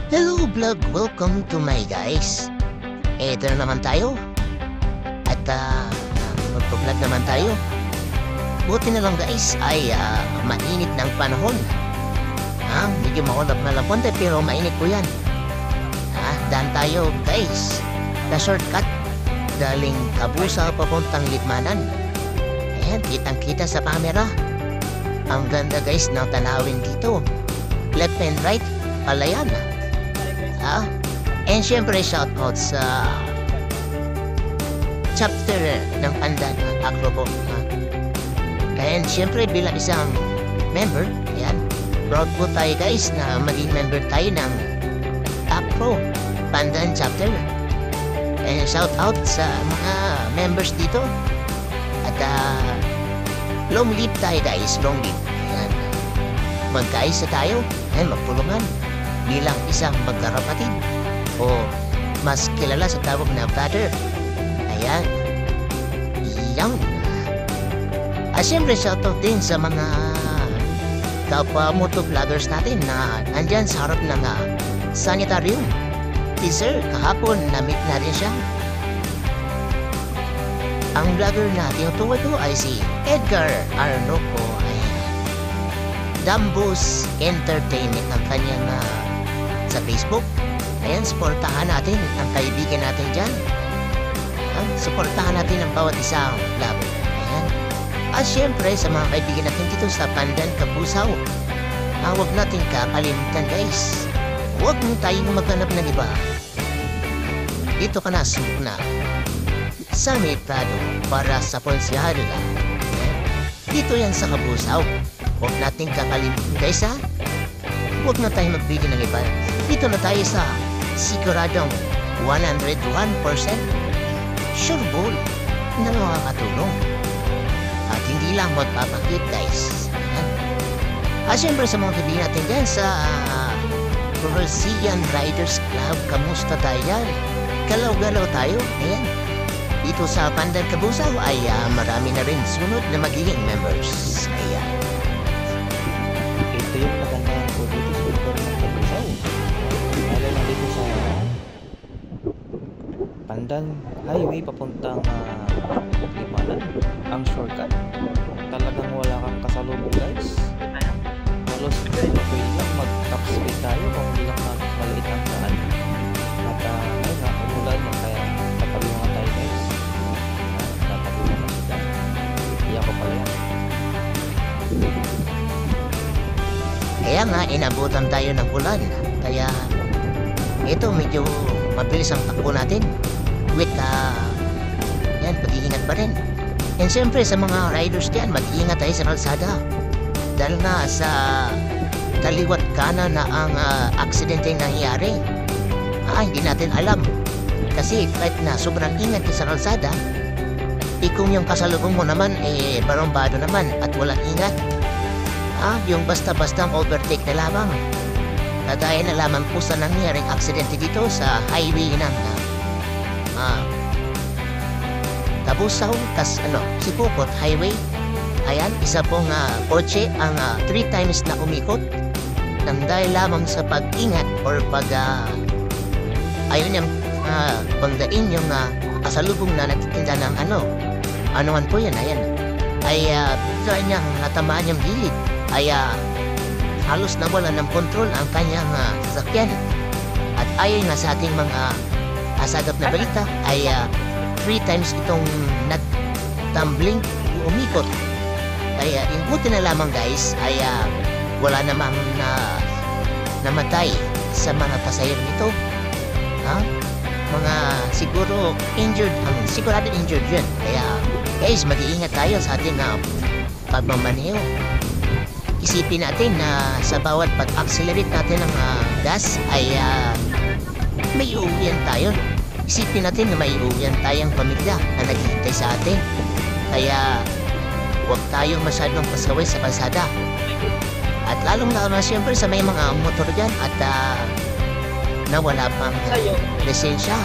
Hello vlog, welcome to my guys. Ito na naman tayo. At magpa-vlog naman tayo. Buti na lang guys ay mainit ng panahon. Medyo maulap na lang konti pero mainit po yan. Daan tayo guys. The shortcut galing Kabusa papuntang Litmanan. Ayan, kitang kita sa camera. Ang ganda guys ng tanawin dito. Left and right, palayan. And syempre shoutout sa chapter ng Pandan Acro po. And syempre bilang isang member, ayan, proud po tayo guys na maging member tayo ng Acro Pandan chapter. And shoutout sa mga members dito. At long live tayo guys, long live. Ayan, magkaisa tayo, ayan, magpulungan bilang isang magkarapatid o mas kilala sa tawag na brother. Ayan. Yan. Siyempre shoutout din sa mga kapwa motovloggers natin na nandyan sa harap ng sanitarium. Si Sir, kahapon na-meet na rin siya. Ang vlogger na tinutuwa ko ay si Edgar Arnoco. Ayan. Dambus Entertainment ang kanyang sa Facebook. Ayan, supportahan natin ang kaibigan natin dyan. Supportahan natin ang bawat isang vlogger. Ayan. At syempre sa mga kaibigan natin dito sa Pandan Kabusaw, huwag natin kakalimutan guys. Huwag mo tayong maghanap ng iba. Dito ka na sumuna sa May Prado para sa Ponsyal. Dito yan sa Kabusaw. Huwag natin kakalimutan guys ha. Huwag na tayong magbili ng iba. Dito na tayo sa siguradong 101% sure ball na makakatulong. At hindi lang magpapakit guys. Siyempre sa mga kaibigan natin dyan sa Brazilian Riders Club, kamusta tayo yan? Galaw-galaw tayo. Ayan. Dito sa Pandan Kabusaw ay marami na rin sunod na magiging members. Ayan. Ito yung kagandahan ko dito sa lugar ng Kabusaw. Lalo na dito sa Pandan Highway papuntang Limanan. Ang shortcut. Talagang wala kang kasalubong guys. Halos pwede lang mag-top speed tayo kung hindi lang maliit ang daan. At ayun na, umulan na kaya tatagulungan tayo guys. Tatagulungan na siya. Iya ko pala yan. Kaya nga, inabutan tayo ng ulan. Kaya, ito medyo mabilis ang takbo natin. With, yan, pag-iingat pa rin. And siyempre, sa mga riders dyan, mag-iingat tayo sa kalsada. Dahil nga sa kaliwat kanan na ang aksidente nangyayari. Hindi natin alam. Kasi kahit na sobrang ingat ka sa kalsada, kung yung kasalubong mo naman, barombado naman at walang ingat. Yung basta-bastang overtake na lamang. Kagaya na lamang po sa nangyaring aksidente dito sa highway ng Kabusaw, Sipokot Highway. Ayan, isa pong kotse ang 3 times na umikot nang dahil lamang sa pag-ingat or ayun yung pagdaing yung kasalubong na nagtitinda ng anuman po yan, ayan. Ay kanyang natamaan yung gilid. Ay halos nawala ng kontrol ang kanyang sasakyan. At ayon nga sa ating mga asagap na balita ay 3 times itong nag-tumbling umikot. Kaya buti na lamang guys ay wala namang namatay sa mga pasahero nito. Mga siguro injured, sigurado injured yun. Kaya guys, mag-iingat tayo sa ating pagmamaneho. Isipin natin na sa bawat pag-accelerate natin ng gas ay may uuwian tayo. Isipin natin na may uuwian tayong pamilya na naghihintay sa atin. Kaya huwag tayong masyadong pasaway sa kalsada. At lalong na siyempre sa may mga motor dyan at nawala pang lisensya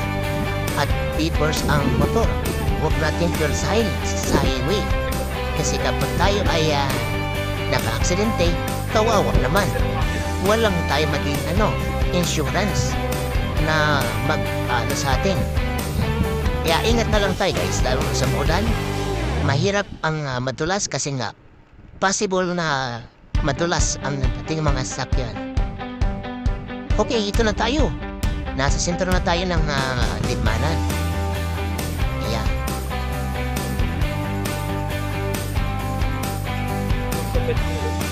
at papers ang motor. Huwag natin pursahin sa highway. Kasi kapag tayo ay naka-aksidente, kawawa naman. Walang tayo maging insurance na mag sa atin. Kaya ingat na lang tayo guys, lalo na sa ulan. Mahirap ang madulas kasi nga possible na madulas ang ating mga sasakyan. Okay, ito na tayo. Nasa sentro na tayo ng Libmanan. Ayan. Sakit.